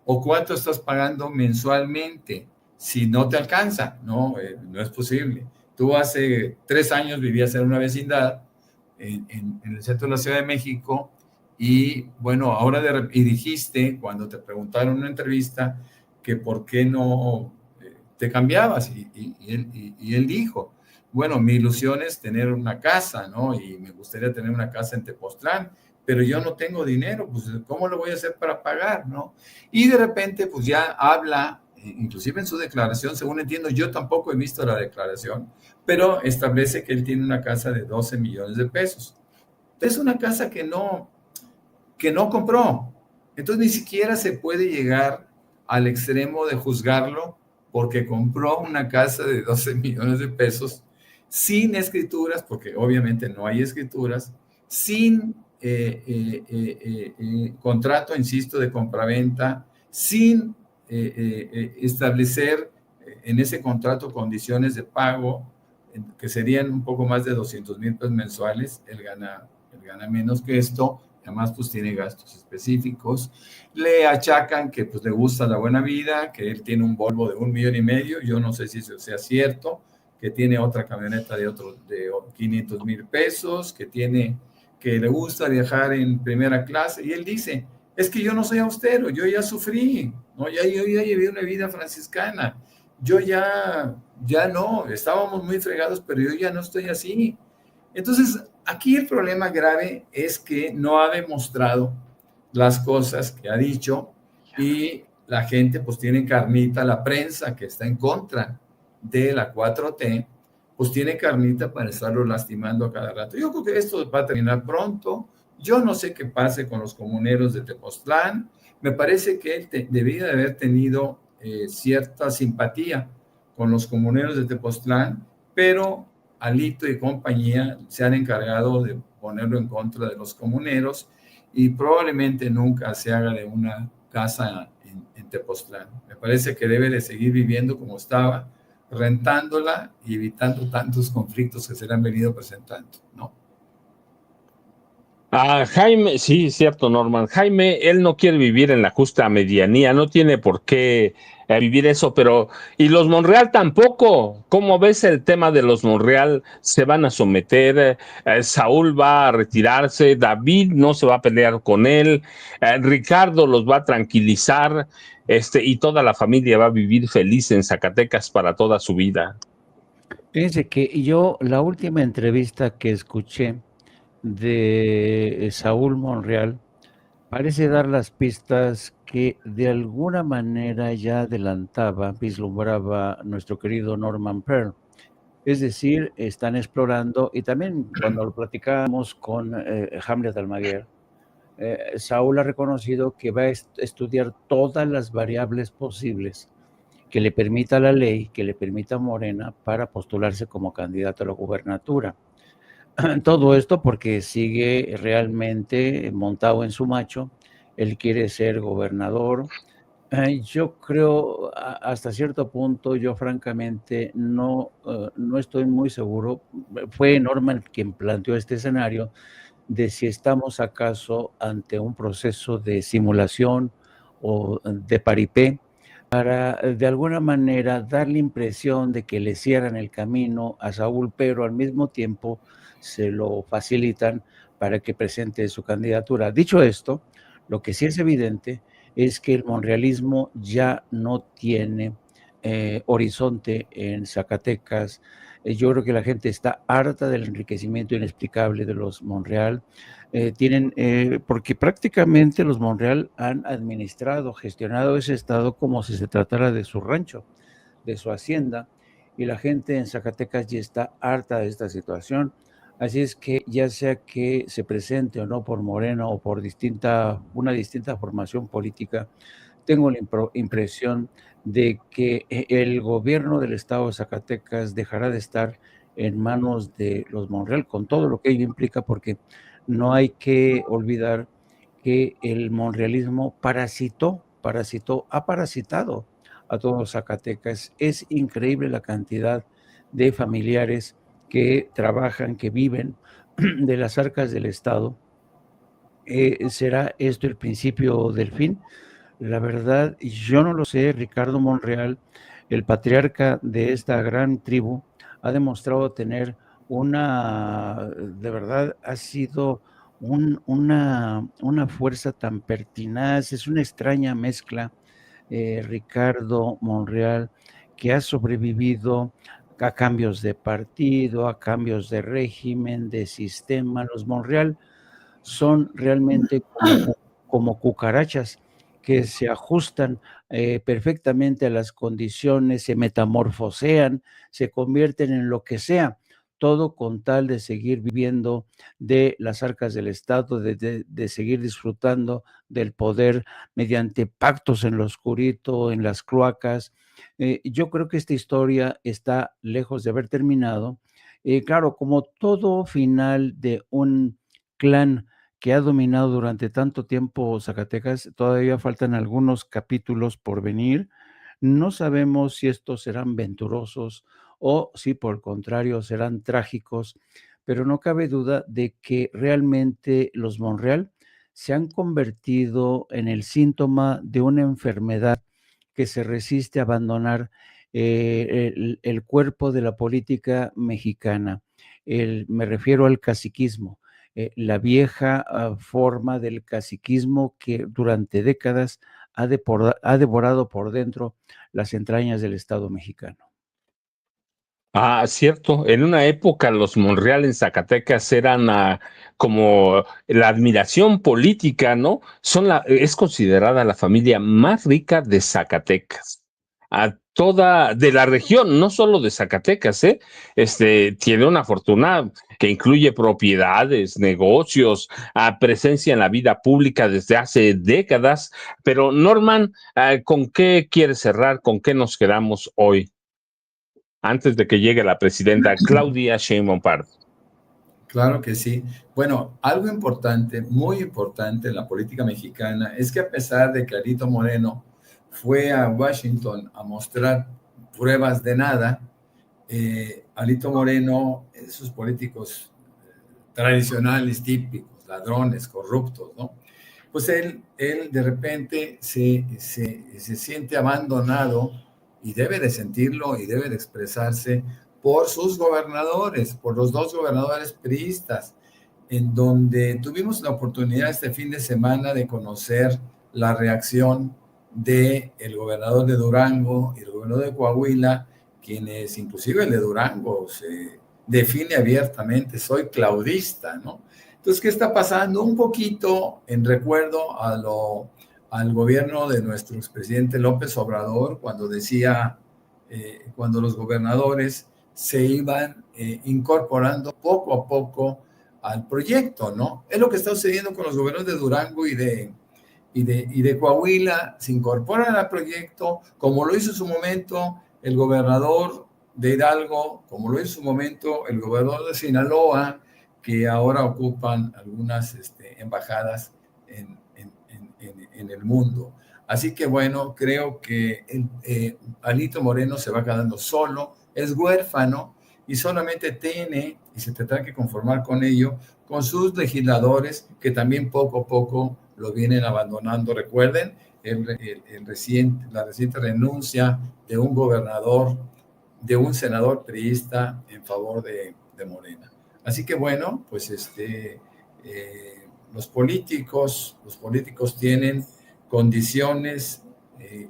o cuánto estás pagando mensualmente. Si no te alcanza, no es posible. Tú hace 3 años vivías en una vecindad en el centro de la Ciudad de México, y bueno, ahora y dijiste, cuando te preguntaron en una entrevista, que por qué no te cambiabas, y él dijo, bueno, mi ilusión es tener una casa, ¿no? Y me gustaría tener una casa en Tepoztlán, pero yo no tengo dinero, pues ¿cómo lo voy a hacer para pagar, no? Y de repente, pues ya habla, inclusive en su declaración, según entiendo, yo tampoco he visto la declaración, pero establece que él tiene una casa de 12 millones de pesos. Es una casa que no compró. Entonces ni siquiera se puede llegar al extremo de juzgarlo porque compró una casa de 12 millones de pesos sin escrituras, porque obviamente no hay escrituras, sin contrato, insisto, de compraventa, sin establecer en ese contrato condiciones de pago que serían un poco más de 200,000 pesos mensuales. Él gana menos que esto, además pues tiene gastos específicos. Le achacan que pues le gusta la buena vida, que él tiene un Volvo de 1,5 millones, yo no sé si eso sea cierto, que tiene otra camioneta de 500,000 pesos, que le gusta viajar en primera clase, y él dice, es que yo no soy austero, yo ya sufrí, ¿no? Yo ya llevé una vida franciscana, yo ya no, estábamos muy fregados, pero yo ya no estoy así. Entonces, aquí el problema grave es que no ha demostrado las cosas que ha dicho, y la gente pues tiene carnita, la prensa que está en contra de la 4T, pues tiene carnita para estarlo lastimando a cada rato. Yo creo que esto va a terminar pronto. Yo no sé qué pase con los comuneros de Tepoztlán. Me parece que él debía de haber tenido cierta simpatía con los comuneros de Tepoztlán, pero Alito y compañía se han encargado de ponerlo en contra de los comuneros, y probablemente nunca se haga de una casa en Tepoztlán. Me parece que debe de seguir viviendo como estaba, rentándola y evitando tantos conflictos que se le han venido presentando, ¿no? Jaime, sí, cierto, Norman. Jaime, él no quiere vivir en la justa medianía, no tiene por qué vivir eso, pero y los Monreal tampoco. ¿Cómo ves el tema de los Monreal? Se van a someter, Saúl va a retirarse, David no se va a pelear con él, Ricardo los va a tranquilizar, y toda la familia va a vivir feliz en Zacatecas para toda su vida. Fíjense que yo, la última entrevista que escuché de Saúl Monreal, parece dar las pistas que de alguna manera ya adelantaba, vislumbraba nuestro querido Norman Pearl. Es decir, están explorando, y también cuando lo platicábamos con Hamlet Almaguer, Saúl ha reconocido que va a estudiar todas las variables posibles que le permita la ley, que le permita a Morena para postularse como candidato a la gubernatura. Todo esto porque sigue realmente montado en su macho, él quiere ser gobernador. Yo creo, hasta cierto punto, yo francamente no estoy muy seguro. Fue Norman quien planteó este escenario de si estamos acaso ante un proceso de simulación o de paripé para de alguna manera dar la impresión de que le cierran el camino a Saúl, pero al mismo tiempo se lo facilitan para que presente su candidatura. Dicho esto, lo que sí es evidente es que el monrealismo ya no tiene horizonte en Zacatecas. Yo creo que la gente está harta del enriquecimiento inexplicable de los Monreal. Porque prácticamente los Monreal han administrado, gestionado ese estado como si se tratara de su rancho, de su hacienda, y la gente en Zacatecas ya está harta de esta situación. Así es que ya sea que se presente o no por Moreno o por una distinta formación política, tengo la impresión de que el gobierno del estado de Zacatecas dejará de estar en manos de los Monreal, con todo lo que ello implica, porque no hay que olvidar que el monrealismo ha parasitado a todos Zacatecas. Es increíble la cantidad de familiares que trabajan, que viven de las arcas del Estado. ¿Será esto el principio del fin? La verdad, yo no lo sé. Ricardo Monreal, el patriarca de esta gran tribu, ha demostrado tener de verdad, ha sido una fuerza tan pertinaz, es una extraña mezcla, Ricardo Monreal, que ha sobrevivido a cambios de partido, a cambios de régimen, de sistema. Los Monreal son realmente como cucarachas que se ajustan perfectamente a las condiciones, se metamorfosean, se convierten en lo que sea, todo con tal de seguir viviendo de las arcas del Estado, de seguir disfrutando del poder mediante pactos en lo oscurito, en las cloacas. Yo creo que esta historia está lejos de haber terminado. Claro, como todo final de un clan que ha dominado durante tanto tiempo Zacatecas, todavía faltan algunos capítulos por venir. No sabemos si estos serán venturosos o si por el contrario serán trágicos, pero no cabe duda de que realmente los Monreal se han convertido en el síntoma de una enfermedad que se resiste a abandonar el cuerpo de la política mexicana. Me refiero al caciquismo, la vieja forma del caciquismo que durante décadas ha devorado por dentro las entrañas del Estado mexicano. Ah, cierto. En una época los Monreal en Zacatecas eran como la admiración política, ¿no? Es considerada la familia más rica de Zacatecas. A toda de la región, no solo de Zacatecas, ¿eh? Tiene una fortuna que incluye propiedades, negocios, presencia en la vida pública desde hace décadas. Pero Norman, ¿con qué quieres cerrar? ¿Con qué nos quedamos hoy? Antes de que llegue la presidenta Claudia Sheinbaum Pardo. Claro que sí. Bueno, algo importante, muy importante en la política mexicana es que a pesar de que Alito Moreno fue a Washington a mostrar pruebas de nada, Alito Moreno, esos políticos tradicionales, típicos, ladrones, corruptos, ¿no? Pues él de repente se siente abandonado y debe de sentirlo y debe de expresarse por sus gobernadores, por los dos gobernadores priistas, en donde tuvimos la oportunidad este fin de semana de conocer la reacción del gobernador de Durango y el gobernador de Coahuila quienes, inclusive el de Durango, se define abiertamente, soy claudista, ¿no? Entonces, ¿qué está pasando? Un poquito en recuerdo al gobierno de nuestro expresidente López Obrador, cuando decía, cuando los gobernadores se iban incorporando poco a poco al proyecto, ¿no? Es lo que está sucediendo con los gobiernos de Durango y de Coahuila, se incorporan al proyecto, como lo hizo en su momento el gobernador de Hidalgo, como lo hizo en su momento el gobernador de Sinaloa, que ahora ocupan algunas embajadas en el mundo. Así que bueno, creo que Alito Moreno se va quedando solo, es huérfano y solamente tiene, y se tendrá que conformar con ello, con sus legisladores que también poco a poco lo vienen abandonando. Recuerden la reciente renuncia de un gobernador, de un senador priista en favor de Morena. Así que bueno, pues los políticos tienen condiciones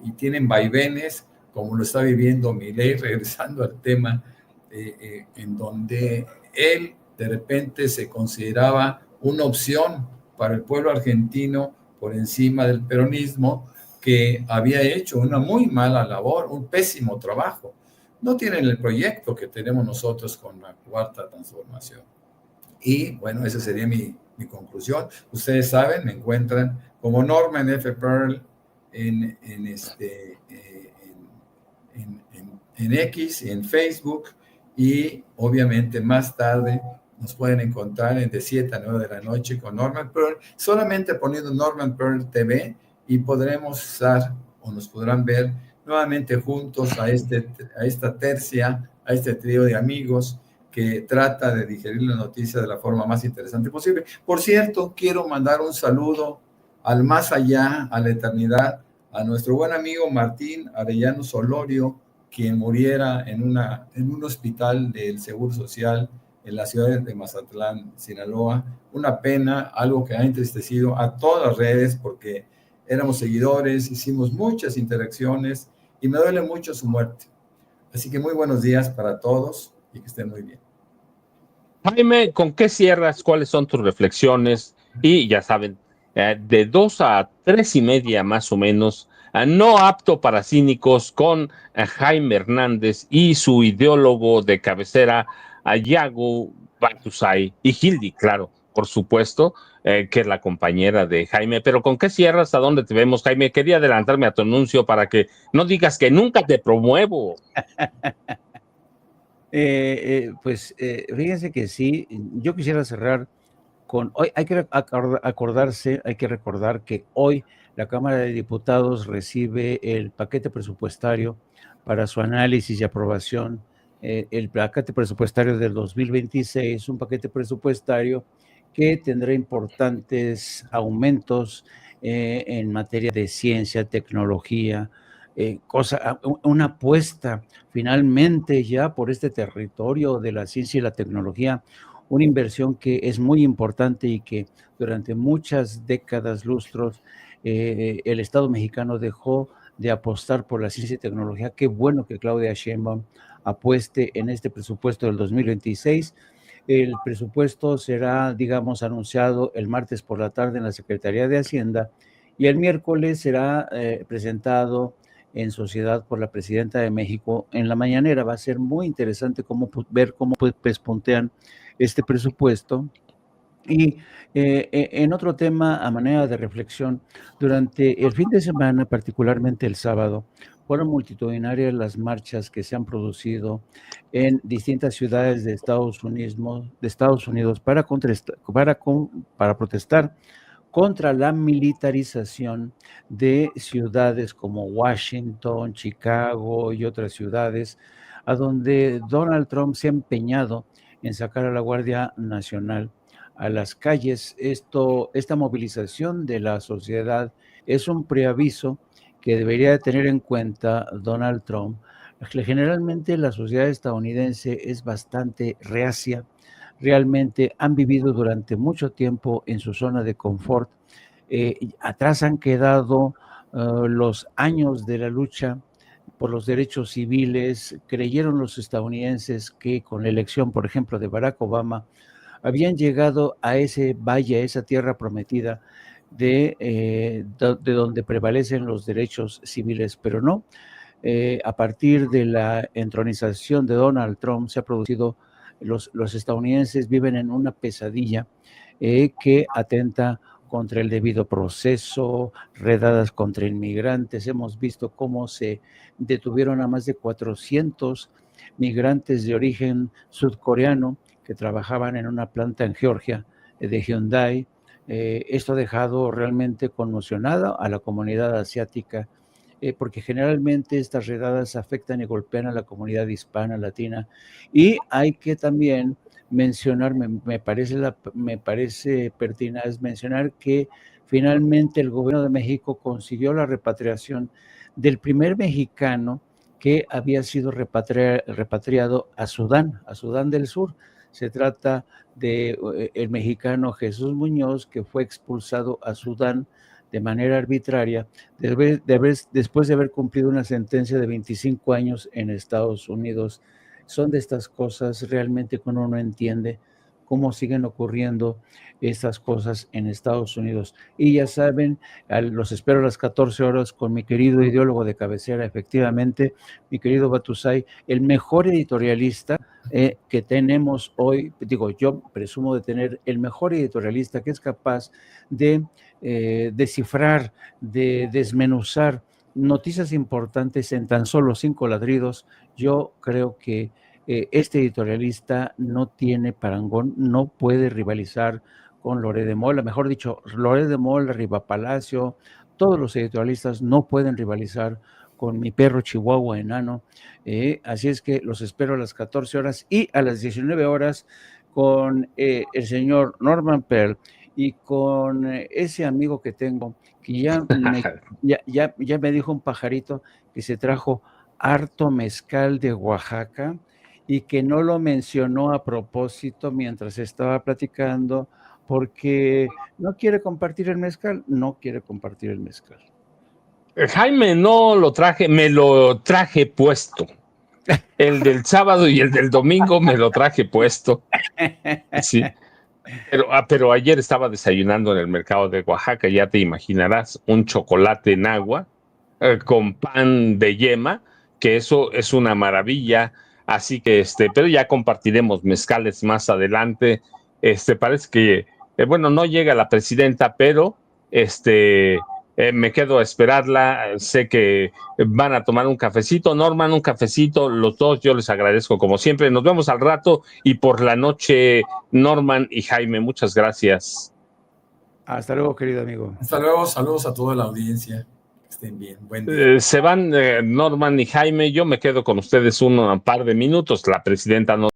y tienen vaivenes, como lo está viviendo Milei, regresando al tema en donde él de repente se consideraba una opción para el pueblo argentino por encima del peronismo, que había hecho una muy mala labor, un pésimo trabajo. No tienen el proyecto que tenemos nosotros con la Cuarta Transformación. Y bueno, esa sería mi conclusión. Ustedes saben, me encuentran como Norman F. Pearl en X, en Facebook, y obviamente más tarde nos pueden encontrar de 7 a 9 de la noche con Norman Pearl, solamente poniendo Norman Pearl TV, y podremos usar o nos podrán ver nuevamente juntos a esta tercia, a este trío de amigos que trata de digerir la noticia de la forma más interesante posible. Por cierto, quiero mandar un saludo al más allá, a la eternidad, a nuestro buen amigo Martín Arellano Solorio, quien muriera en un hospital del Seguro Social en la ciudad de Mazatlán, Sinaloa. Una pena, algo que ha entristecido a todas las redes, porque éramos seguidores, hicimos muchas interacciones y me duele mucho su muerte. Así que muy buenos días para todos y que estén muy bien. Jaime, ¿con qué cierras? ¿Cuáles son tus reflexiones? Y ya saben, de 2 a 3:30 más o menos, no apto para cínicos, con Jaime Hernández y su ideólogo de cabecera, Yago Batusay, y Hildy, claro, por supuesto, que es la compañera de Jaime. Pero ¿con qué cierras? ¿A dónde te vemos, Jaime? Quería adelantarme a tu anuncio para que no digas que nunca te promuevo. Fíjense que sí, yo quisiera cerrar con hoy. Hay que hay que recordar que hoy la Cámara de Diputados recibe el paquete presupuestario para su análisis y aprobación. El paquete presupuestario del 2026, un paquete presupuestario que tendrá importantes aumentos en materia de ciencia, tecnología, una apuesta finalmente ya por este territorio de la ciencia y la tecnología, una inversión que es muy importante y que durante muchas décadas, lustros, el Estado mexicano dejó de apostar por la ciencia y tecnología. Qué bueno que Claudia Sheinbaum apueste en este presupuesto del 2026. El presupuesto será, digamos, anunciado el martes por la tarde en la Secretaría de Hacienda y el miércoles será presentado en sociedad por la presidenta de México en la mañanera. Va a ser muy interesante ver cómo pespuntean este presupuesto. Y en otro tema, a manera de reflexión, durante el fin de semana, particularmente el sábado, fueron multitudinarias las marchas que se han producido en distintas ciudades de Estados Unidos para protestar contra la militarización de ciudades como Washington, Chicago y otras ciudades, a donde Donald Trump se ha empeñado en sacar a la Guardia Nacional a las calles. Esta movilización de la sociedad es un preaviso que debería tener en cuenta Donald Trump. Generalmente la sociedad estadounidense es bastante reacia. Realmente han vivido durante mucho tiempo en su zona de confort. Atrás han quedado los años de la lucha por los derechos civiles. Creyeron los estadounidenses que con la elección, por ejemplo, de Barack Obama, habían llegado a ese valle, a esa tierra prometida de donde prevalecen los derechos civiles, pero no. A partir de la entronización de Donald Trump se ha producido, los estadounidenses viven en una pesadilla que atenta contra el debido proceso, redadas contra inmigrantes. Hemos visto cómo se detuvieron a más de 400 migrantes de origen sudcoreano que trabajaban en una planta en Georgia de Hyundai. Esto ha dejado realmente conmocionada a la comunidad asiática, porque generalmente estas redadas afectan y golpean a la comunidad hispana, latina, y hay que también mencionar, me parece pertinaz mencionar que finalmente el gobierno de México consiguió la repatriación del primer mexicano que había sido repatriado a Sudán del Sur. Se trata de el mexicano Jesús Muñoz, que fue expulsado a Sudán de manera arbitraria después de haber cumplido una sentencia de 25 años en Estados Unidos. Son de estas cosas realmente que uno no entiende cómo siguen ocurriendo estas cosas en Estados Unidos. Y ya saben, los espero a las 14 horas con mi querido ideólogo de cabecera, efectivamente, mi querido Batusay, el mejor editorialista que tenemos hoy. Digo, yo presumo de tener el mejor editorialista que es capaz de descifrar, de desmenuzar noticias importantes en tan solo 5 ladridos. Yo creo que este editorialista no tiene parangón, no puede rivalizar con Loret de Mola, mejor dicho, Loret de Mola, Riva Palacio, todos los editorialistas no pueden rivalizar con mi perro Chihuahua enano. Así es que los espero a las 14 horas y a las 19 horas con el señor Norman Pearl y con ese amigo que tengo, que ya me dijo un pajarito que se trajo harto mezcal de Oaxaca y que no lo mencionó a propósito mientras estaba platicando porque no quiere compartir el mezcal, Jaime, no lo traje, me lo traje puesto. El del sábado y el del domingo me lo traje puesto. Sí. Pero ayer estaba desayunando en el mercado de Oaxaca, ya te imaginarás, un chocolate en agua con pan de yema, que eso es una maravilla. Así que, pero ya compartiremos mezcales más adelante. Parece que, bueno, no llega la presidenta, pero me quedo a esperarla. Sé que van a tomar un cafecito. Norman, un cafecito, los dos, yo les agradezco como siempre. Nos vemos al rato y por la noche, Norman y Jaime, muchas gracias. Hasta luego, querido amigo. Hasta luego, saludos a toda la audiencia. Que estén bien, buen día. Se van Norman y Jaime, yo me quedo con ustedes un par de minutos. La presidenta no